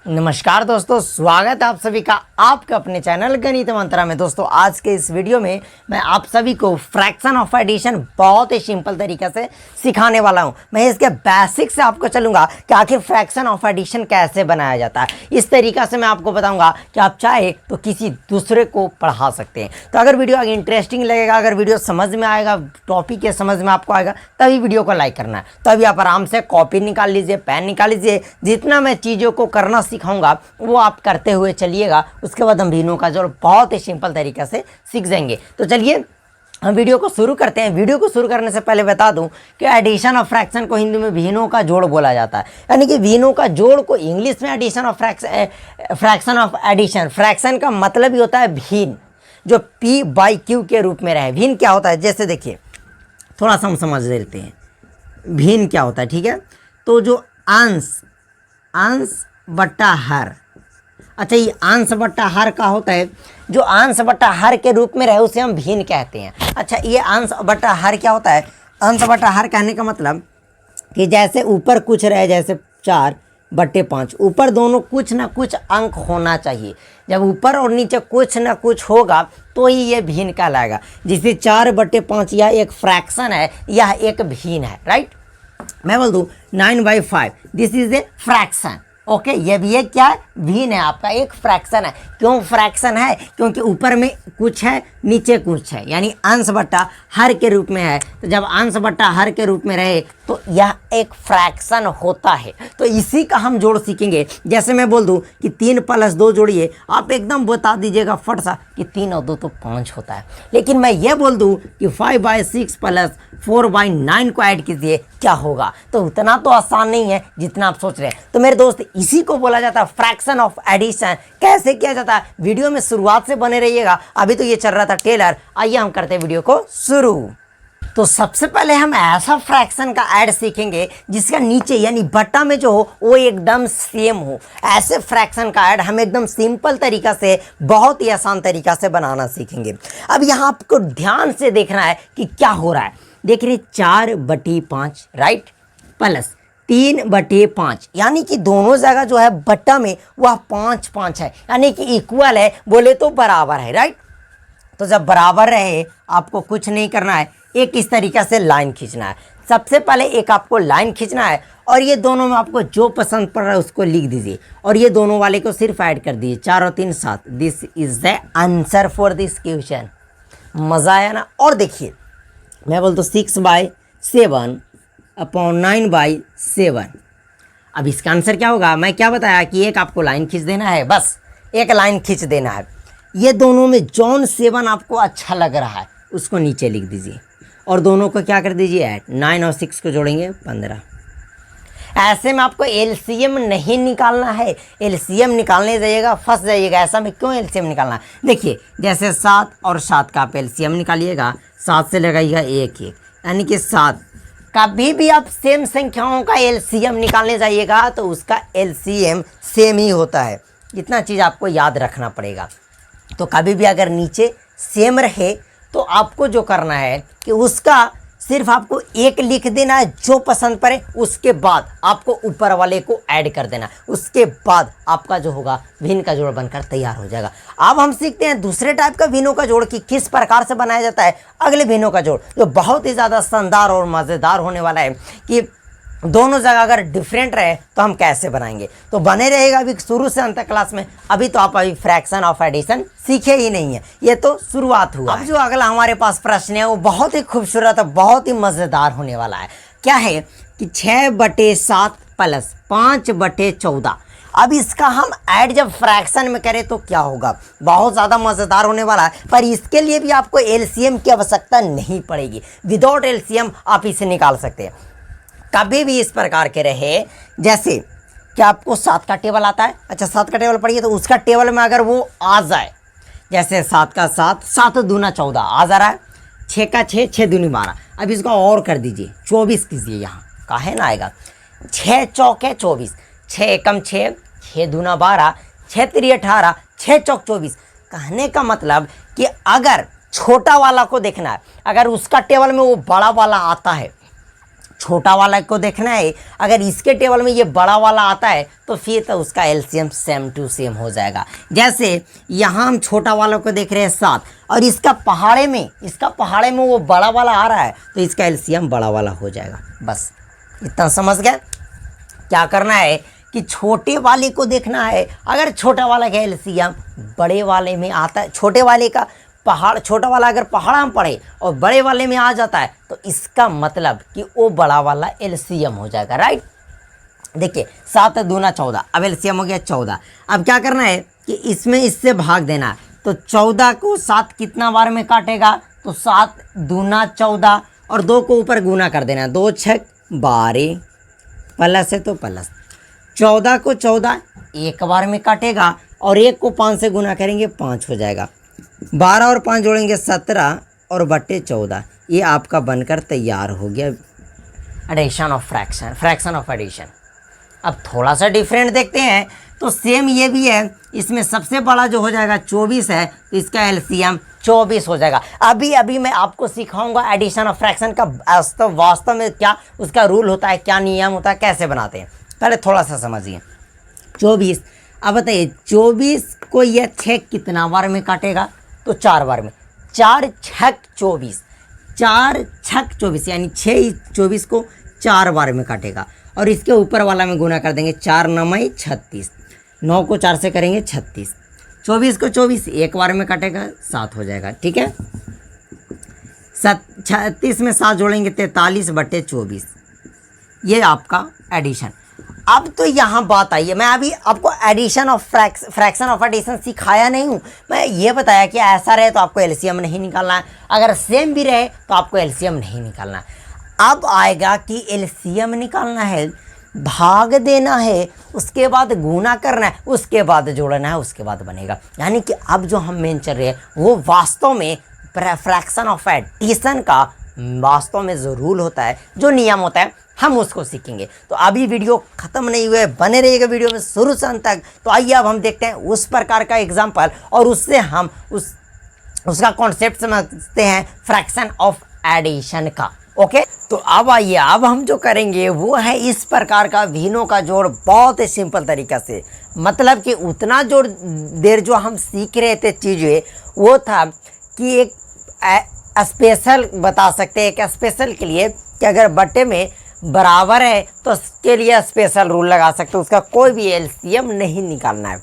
नमस्कार दोस्तों, स्वागत है आप सभी का आपके अपने चैनल गणित मंत्रा में। दोस्तों आज के इस वीडियो में मैं आप सभी को फ्रैक्शन ऑफ एडिशन बहुत ही सिंपल तरीके से सिखाने वाला हूं। मैं इसके बेसिक से आपको चलूंगा कि आखिर फ्रैक्शन ऑफ एडिशन कैसे बनाया जाता है। इस तरीका से मैं आपको बताऊंगा कि आप चाहे तो किसी दूसरे को पढ़ा सकते हैं। तो अगर वीडियो आगे इंटरेस्टिंग लगेगा, अगर वीडियो समझ में आएगा, टॉपिक के समझ में आपको आएगा, तभी वीडियो को लाइक करना है। तो अभी आप आराम से कॉपी निकाल लीजिए, पेन निकाल लीजिए। जितना मैं चीज़ों को करना सिखाऊंगा वो आप करते हुए चलिएगा। उसके बाद हम भिन्नों का जोड़ बहुत ही सिंपल तरीके से सीख जाएंगे। तो चलिए हम वीडियो को शुरू करते हैं। वीडियो को शुरू करने से पहले बता दूं कि एडिशन ऑफ फ्रैक्शन को हिंदी में भिन्नों का जोड़ बोला जाता है। यानी कि भिन्नों का जोड़ को इंग्लिश में addition of fraction of addition. Fraction का मतलब ही होता है भिन्न, जो P/Q के रूप में रहे। भिन्न क्या होता है, जैसे देखिए थोड़ा सा हम समझ लेते हैं भिन्न क्या होता है। ठीक है, तो जो अंश बट्टा हर, अच्छा ये अंश बट्टा हर का होता है, जो अंश बट्टा हर के रूप में रहे उसे हम भिन्न कहते हैं। अच्छा ये अंश बट्टा हर क्या होता है? अंश बट्टा हर कहने का मतलब कि जैसे ऊपर कुछ रहे, जैसे 4/5, ऊपर दोनों कुछ ना कुछ अंक होना चाहिए। जब ऊपर और नीचे कुछ ना कुछ होगा तो ही ये भिन्न कहलाएगा। जैसे 4/5 यह एक फ्रैक्शन है, यह एक भिन्न है। राइट, मैं बोल दूँ 9/5 this is a fraction. Okay, ये भी एक क्या है? भिन्न है, आपका एक फ्रैक्शन है। क्यों फ्रैक्शन है? क्योंकि ऊपर में कुछ है, नीचे कुछ है, यानी अंश बट्टा हर के रूप में है। तो जब अंश बट्टा हर के रूप में रहे तो यह एक फ्रैक्शन होता है। तो इसी का हम जोड़ सीखेंगे। जैसे मैं बोल दूं कि 3 + 2 जोड़िए, आप एकदम बता दीजिएगा फट सा कि 3 और 2 तो 5 होता है। लेकिन मैं ये बोल दूं कि 5/6 + 4/9 को ऐड कीजिए, क्या होगा? तो उतना तो आसान नहीं है जितना आप सोच रहे हैं। तो मेरे दोस्त इसी को बोला जाता है फ्रैक्शन ऑफ एडिशन। कैसे किया जाता है, वीडियो में शुरुआत से बने रहिएगा। अभी तो ये चल रहा था ट्रेलर, आइए हम करते हैं वीडियो को शुरू। तो सबसे पहले हम ऐसा फ्रैक्शन का ऐड सीखेंगे जिसका नीचे यानी बट्टा में जो हो वो एकदम सेम हो। ऐसे फ्रैक्शन का ऐड हम एकदम सिंपल तरीका से, बहुत ही आसान तरीका से बनाना सीखेंगे। अब यहाँ आपको ध्यान से देखना है कि क्या हो रहा है। देख रहे 4/5 राइट, प्लस 3/5, यानी कि दोनों जगह जो है बट्टा में वह 5/5 है, यानी कि इक्वल है, बोले तो बराबर है। राइट, तो जब बराबर रहे आपको कुछ नहीं करना है, एक इस तरीक़े से लाइन खींचना है। सबसे पहले एक आपको लाइन खींचना है और ये दोनों में आपको जो पसंद पड़ रहा है उसको लिख दीजिए और ये दोनों वाले को सिर्फ ऐड कर दीजिए। 4 और 3 7। This is the answer for this question. मज़ा आया ना? और देखिए मैं बोलता हूँ 6/7/9/7। अब इसका आंसर क्या होगा? मैं क्या बताया कि एक आपको लाइन खींच देना है, बस एक लाइन खींच देना है। ये दोनों में जौन 7 आपको अच्छा लग रहा है उसको नीचे लिख दीजिए और दोनों को क्या कर दीजिए ऐड। 9 और 6 को जोड़ेंगे 15। ऐसे में आपको एलसीएम नहीं निकालना है। एलसीएम निकालने जाइएगा फंस जाइएगा। ऐसा में क्यों एलसीएम निकालना है? देखिए जैसे 7 और 7 का आप एलसीएम निकालिएगा, 7 से लगाइएगा 1 1, यानी कि 7। कभी भी आप सेम संख्याओं का एलसीएम निकालने जाइएगा तो उसका एलसीएम सेम ही होता है। इतना चीज़ आपको याद रखना पड़ेगा। तो कभी भी अगर नीचे सेम रहे तो आपको जो करना है कि उसका सिर्फ आपको एक लिख देना है जो पसंद पड़े, उसके बाद आपको ऊपर वाले को ऐड कर देना। उसके बाद आपका जो होगा भिन्न का जोड़ बनकर तैयार हो जाएगा। अब हम सीखते हैं दूसरे टाइप का भिन्नों का जोड़ कि किस प्रकार से बनाया जाता है। अगले भिन्नों का जोड़ जो बहुत ही ज़्यादा शानदार और मज़ेदार होने वाला है कि दोनों जगह अगर डिफरेंट रहे तो हम कैसे बनाएंगे। तो बने रहेगा अभी शुरू से अंत क्लास में। अभी तो आप अभी फ्रैक्शन ऑफ एडिशन सीखे ही नहीं है, ये तो शुरुआत हुआ। अब जो अगला हमारे पास प्रश्न है वो बहुत ही खूबसूरत है, बहुत ही मज़ेदार होने वाला है। क्या है कि 6/7 + 5/14। अब इसका हम ऐड जब फ्रैक्शन में करें तो क्या होगा? बहुत ज़्यादा मज़ेदार होने वाला है। पर इसके लिए भी आपको एलसीएम की आवश्यकता नहीं पड़ेगी। विदाउट एलसीएम आप इसे निकाल सकते हैं। कभी भी इस प्रकार के रहे, जैसे क्या आपको 7 का टेबल आता है? अच्छा 7 का टेबल पढ़िए, तो उसका टेबल में अगर वो आ जाए, जैसे 7 का 7, 7 दूना 14 आ जा रहा है, 6 का 6, 6 दूनी 12। अब इसको और कर दीजिए 24 कीजिए, यहाँ काहे ना आएगा। 6 चौके 24, 6 एकम 6, 6 दूना 12, 6 3 18, 6 चौक 24। कहने का मतलब कि अगर छोटा वाला को देखना है, अगर उसका टेबल में वो बड़ा वाला आता है छोटा वाला को देखना है। अगर इसके टेबल में ये बड़ा वाला आता है तो फिर तो उसका एलसीएम सेम टू सेम हो जाएगा। जैसे यहाँ हम छोटा वाला को देख रहे हैं 7 और इसका पहाड़े में वो बड़ा वाला आ रहा है तो इसका एलसीएम बड़ा वाला हो जाएगा। बस इतना समझ गए। क्या करना है कि छोटे वाले को देखना है। अगर छोटा वाला का एलसीएम बड़े वाले में आता है, छोटा वाला अगर पहाड़ा में पड़े और बड़े वाले में आ जाता है तो इसका मतलब कि वो बड़ा वाला एलसीएम हो जाएगा। राइट, देखिए 7 दूना 14, अब एलसीएम हो गया 14। अब क्या करना है कि इसमें इससे भाग देना है। तो 14 को 7 कितना बार में काटेगा, तो 7 दूना 14 और 2 को ऊपर गुना कर देना, 2 छक 12 प्लस है तो प्लस। 14 को 14 एक बार में काटेगा और 1 को 5 से गुना करेंगे 5 हो जाएगा। 12 और 5 जोड़ेंगे 17 और बट्टे 14। ये आपका बनकर तैयार हो गया addition of fraction of addition. अब थोड़ा सा डिफरेंट देखते हैं तो सेम ये भी है। इसमें सबसे बड़ा जो हो जाएगा 24 है तो इसका एलसीएम 24 हो जाएगा। अभी मैं आपको सिखाऊंगा एडिशन ऑफ फ्रैक्शन का वास्तव में क्या उसका रूल होता है, क्या नियम होता है, कैसे बनाते हैं। पहले थोड़ा सा समझिए। 24, अब बताइए 24 को यह 6 कितना बार में काटेगा, तो 4 बार में। 4 छक 24, 4 छक 24 यानी 6 24 को 4 बार में काटेगा और इसके ऊपर वाला में गुना कर देंगे। 4 9 36, 9 को 4 से करेंगे 36। 24 को 24 एक बार में काटेगा 7 हो जाएगा। ठीक है, 36 में 7 जोड़ेंगे 43 बट्टे 24। ये आपका एडिशन। अब तो यहाँ बात आई है, मैं अभी आपको addition of fraction of addition सिखाया नहीं हूँ। मैं ये बताया कि ऐसा रहे तो आपको एलसीएम नहीं निकालना है, अगर सेम भी रहे तो आपको एलसीएम नहीं निकालना है। अब आएगा कि एलसीएम निकालना है, भाग देना है, उसके बाद गुना करना है, उसके बाद जोड़ना है, उसके बाद बनेगा। यानी कि अब जो हम मेन चल रहे हैं वो वास्तव में फ्रैक्शन ऑफ एडिशन का वास्तव में जो रूल होता है, जो नियम होता है, हम उसको सीखेंगे। तो अभी वीडियो ख़त्म नहीं हुए, बने रहिएगा वीडियो में शुरू से अंत तक। तो आइए अब हम देखते हैं उस प्रकार का एग्जाम्पल और उससे हम उसका कॉन्सेप्ट समझते हैं फ्रैक्शन ऑफ एडिशन का। ओके, तो अब आइए, अब हम जो करेंगे वो है इस प्रकार का भिन्नों का जोड़, बहुत ही सिंपल तरीका से। मतलब कि उतना जोड़ देर जो हम सीख रहे थे चीज़ें वो था कि एक स्पेशल बता सकते हैं, एक स्पेशल के लिए कि अगर बट्टे में बराबर है तो उसके लिए स्पेशल रूल लगा सकते हो, उसका कोई भी एलसीएम नहीं निकालना है।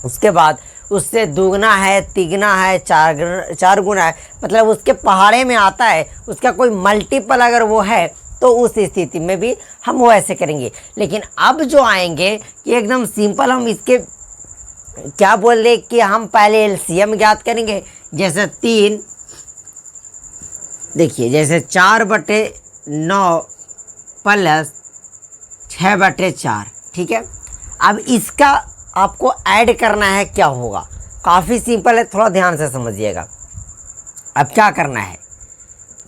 उसके बाद उससे दुगना है, तिगना है, चार गुना है, मतलब उसके पहाड़े में आता है, उसका कोई मल्टीपल अगर वो है तो उस स्थिति में भी हम वो ऐसे करेंगे। लेकिन अब जो आएंगे कि एकदम सिंपल, हम इसके क्या बोल रहे कि हम पहले एलसीएम ज्ञात करेंगे। जैसे 3, देखिए जैसे 4/9 प्लस 6/4। ठीक है, अब इसका आपको ऐड करना है, क्या होगा, काफ़ी सिंपल है, थोड़ा ध्यान से समझिएगा। अब क्या करना है,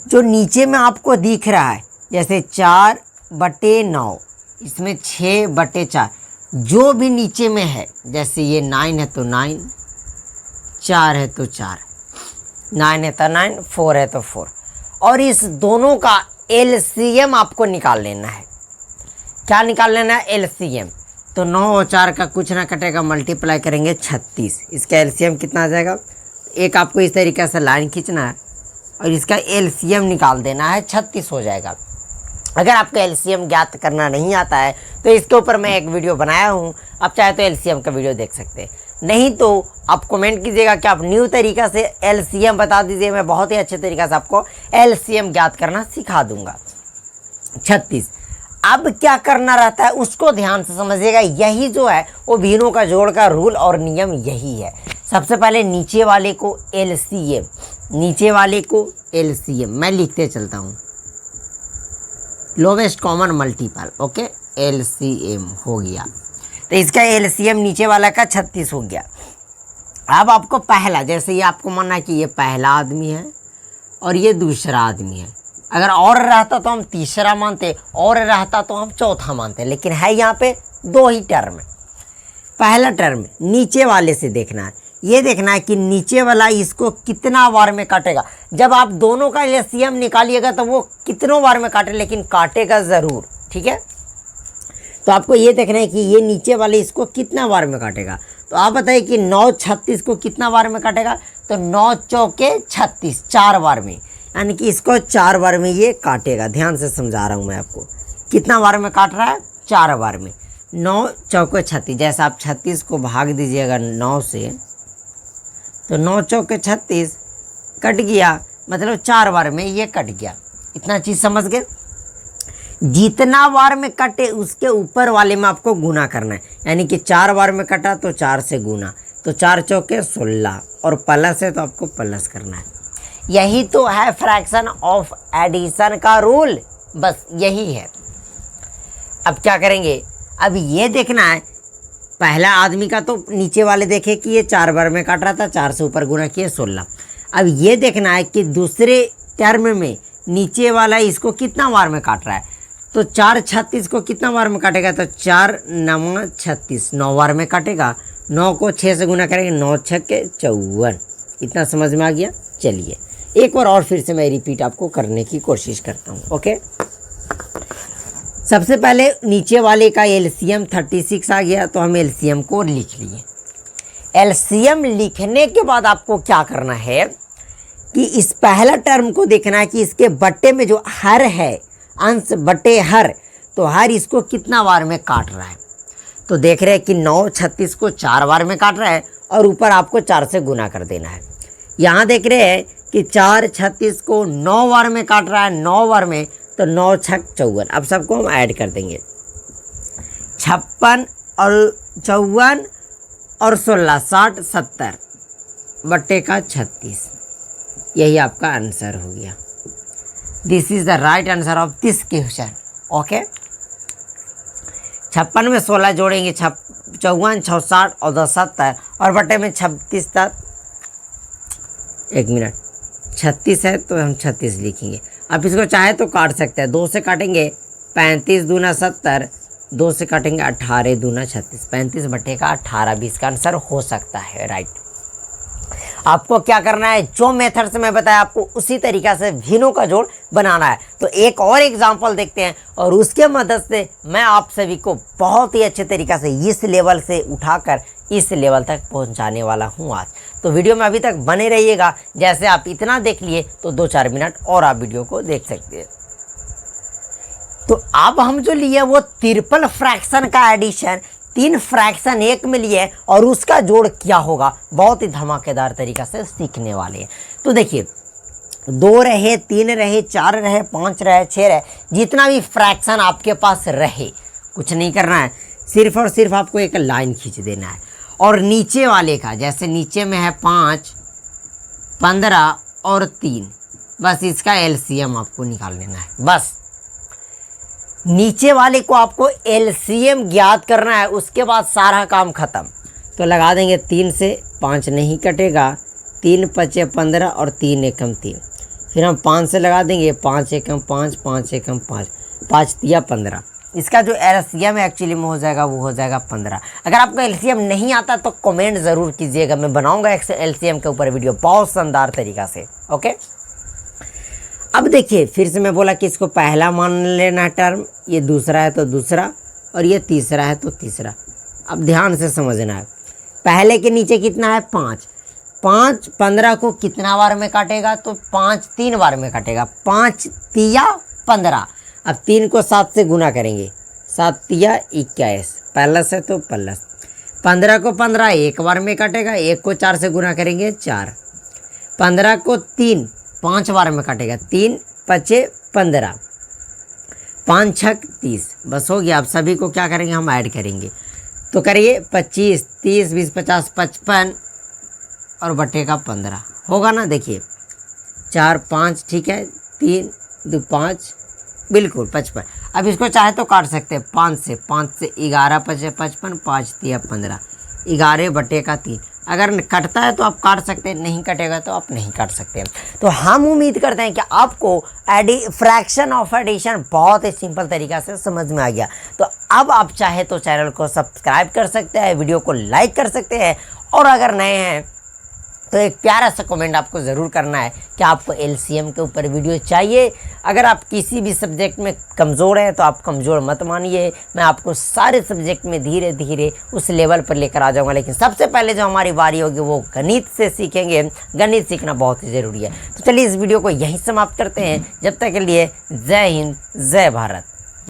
जो नीचे में आपको दिख रहा है जैसे 4/9, इसमें 6/4, जो भी नीचे में है, जैसे ये 9 है तो 9, 4 है तो 4, 9 है तो 9, 4 है तो 4, और इस दोनों का एलसीएम आपको निकाल लेना है। क्या निकाल लेना है, एलसीएम। तो 9 और 4 का कुछ ना कटेगा, मल्टीप्लाई करेंगे 36, इसका एलसीएम कितना आ जाएगा। एक आपको इस तरीके से लाइन खींचना है और इसका एलसीएम निकाल देना है, 36 हो जाएगा। अगर आपको एलसीएम ज्ञात करना नहीं आता है तो इसके ऊपर मैं एक वीडियो बनाया हूँ, आप चाहे तो एलसीएम का वीडियो देख सकते हैं। नहीं तो आप कमेंट कीजिएगा कि आप न्यू तरीका से एलसीएम बता दीजिए, मैं बहुत ही अच्छे तरीक़े से आपको एलसीएम ज्ञात करना सिखा दूंगा। 36। अब क्या करना रहता है उसको ध्यान से समझिएगा। यही जो है वो भिन्नों का जोड़ का रूल और नियम यही है। सबसे पहले नीचे वाले को एलसीएम, नीचे वाले को एलसीएम मैं लिखते चलता हूँ, lowest common multiple. Okay, LCM हो गया, तो इसका एलसीएम नीचे वाला का 36 हो गया। अब आपको पहला, जैसे ये आपको मानना है कि ये पहला आदमी है और ये दूसरा आदमी है। अगर और रहता तो हम तीसरा मानते, और रहता तो हम चौथा मानते, लेकिन है यहाँ पे 2 ही टर्म है। पहला टर्म नीचे वाले से देखना है, ये देखना है कि नीचे वाला इसको कितना बार में काटेगा। जब आप दोनों का एलसीएम निकालिएगा तो वो कितनों बार में काटे, लेकिन काटेगा ज़रूर, ठीक है। तो आपको ये देखना है कि ये नीचे वाले इसको कितना बार में काटेगा। तो आप बताइए कि 9 36 को कितना बार में काटेगा, तो 9 चौके 36, 4 बार में, यानी कि इसको 4 बार में ये काटेगा। ध्यान से समझा रहा हूँ मैं आपको, कितना बार में काट रहा है, 4 बार में। 9 चौके 36, जैसे आप 36 को भाग दीजिएगा 9 से, तो 9 चौके 36 कट गया, मतलब 4 बार में ये कट गया। इतना चीज़ समझ गए। जितना बार में कटे उसके ऊपर वाले में आपको गुना करना है, यानी कि 4 बार में कटा तो 4 से गुना, तो 4 चौके 16, और प्लस है तो आपको प्लस करना है। यही तो है फ्रैक्शन ऑफ एडिशन का रूल, बस यही है। अब क्या करेंगे, अब ये देखना है, पहला आदमी का तो नीचे वाले देखे कि ये 4 बार में काट रहा था, 4 से ऊपर गुना किए 16। अब ये देखना है कि दूसरे टर्म में नीचे वाला इसको कितना बार में काट रहा है, तो 4 36 को कितना बार में काटेगा, तो 4 9 36, 9 बार में काटेगा। 9 को 6 से गुना करेंगे, 9 छक्के 54। इतना समझ में आ गया। चलिए एक बार और फिर से मैं रिपीट आपको करने की कोशिश करता हूँ। ओके, सबसे पहले नीचे वाले का एलसीएम 36 आ गया, तो हम एलसीएम को लिख लिए। एलसीएम लिखने के बाद आपको क्या करना है कि इस पहला टर्म को देखना है कि इसके बट्टे में जो हर है, अंश बटे हर, तो हर इसको कितना बार में काट रहा है। तो देख रहे हैं कि 9 36 को 4 बार में काट रहा है, और ऊपर आपको 4 से गुना कर देना है। यहाँ देख रहे हैं कि 4 36 को 9 बार में काट रहा है, 9 बार में, तो 9 छक 54। अब सबको हम ऐड कर देंगे, 56 और 54 और 16 60 70 बट्टे का 36। यही आपका आंसर हो गया। This is the right answer of this question. Okay, 56 में 16 जोड़ेंगे, 54 6 60 और 10 70, और बटे में 36 तक, 1 मिनट, 36 है तो हम 36 लिखेंगे। आप इसको चाहे तो काट सकते हैं, 2 से काटेंगे 35 दूना 70, 2 से काटेंगे 18 दूना 36, 35 बटे का 18 भी इसका आंसर हो सकता है। राइट, आपको क्या करना है, जो मेथड से मैं बताया आपको उसी तरीक़ा से भिन्नों का जोड़ बनाना है। तो एक और एग्जांपल देखते हैं, और उसके मदद से मैं आप सभी को बहुत ही अच्छे तरीक़ा से इस लेवल से उठाकर इस लेवल तक पहुंचाने वाला हूं आज। तो वीडियो में अभी तक बने रहिएगा। जैसे आप इतना देख लिए तो 2-4 मिनट और आप वीडियो को देख सकते हैं। तो अब हम जो लिए वो ट्रिपल फ्रैक्शन का एडिशन, 3 फ्रैक्शन एक में लिए और उसका जोड़ क्या होगा, बहुत ही धमाकेदार तरीका से सीखने वाले हैं। तो देखिए, 2 रहे, 3 रहे, 4 रहे, 5 रहे, 6 रहे, जितना भी फ्रैक्शन आपके पास रहे, कुछ नहीं करना है, सिर्फ और सिर्फ आपको एक लाइन खींच देना है। और नीचे वाले का, जैसे नीचे में है 5, 15 और 3, बस इसका एलसीएम आपको निकाल लेना है। बस नीचे वाले को आपको एलसीएम ज्ञात करना है, उसके बाद सारा काम खत्म। तो लगा देंगे 3 से 5 नहीं कटेगा, 3 5 15 और 3 एकम 3। फिर हम 5 से लगा देंगे, 5 एकम 5, 5 एकम 5, 5 तिया 15। इसका जो एलसीएम एक्चुअली में हो जाएगा वो हो जाएगा 15। अगर आपको एलसीएम नहीं आता तो कमेंट ज़रूर कीजिएगा, मैं बनाऊंगा एलसीएम के ऊपर वीडियो बहुत शानदार तरीका से। ओके, अब देखिए फिर से मैं बोला कि इसको पहला मान लेना टर्म, ये दूसरा है तो दूसरा, और ये तीसरा है तो तीसरा। अब ध्यान से समझना है, पहले के नीचे कितना है 5, 5 15 को कितना बार में काटेगा, तो 5 3 बार में काटेगा, 5 तिया 15। अब 3 को 7 से गुना करेंगे, 7 तिया 21, प्लस है तो प्लस। 15 को 15 एक बार में काटेगा, 1 को 4 से गुना करेंगे 4। 15 को 3 5 बार में काटेगा, 3 5 15, 5 6 30। बस हो गया। अब सभी को क्या करेंगे, हम ऐड करेंगे। तो करिए 25 30 20 50 55 और बटे का 15 होगा ना। देखिए 4 5 ठीक है, 3 2 5 बिल्कुल 55। अब इसको चाहे तो काट सकते हैं, 5 से 11 5 55, 5 3 15, 11 बटे का 3। अगर कटता है तो आप काट सकते हैं, नहीं कटेगा तो आप नहीं काट सकते हैं। तो हम उम्मीद करते हैं कि आपको फ्रैक्शन ऑफ एडिशन बहुत ही सिंपल तरीका से समझ में आ गया। तो अब आप चाहे तो चैनल को सब्सक्राइब कर सकते हैं, वीडियो को लाइक कर सकते हैं, और अगर नए हैं तो एक प्यारा सा कमेंट आपको ज़रूर करना है कि आपको एलसीएम के ऊपर वीडियो चाहिए। अगर आप किसी भी सब्जेक्ट में कमज़ोर हैं तो आप कमज़ोर मत मानिए, मैं आपको सारे सब्जेक्ट में धीरे धीरे उस लेवल पर लेकर आ जाऊंगा। लेकिन सबसे पहले जो हमारी बारी होगी वो गणित से सीखेंगे। गणित सीखना बहुत ही ज़रूरी है। तो चलिए इस वीडियो को यहीं समाप्त करते हैं। जब तक के लिए जय हिंद, जय भारत।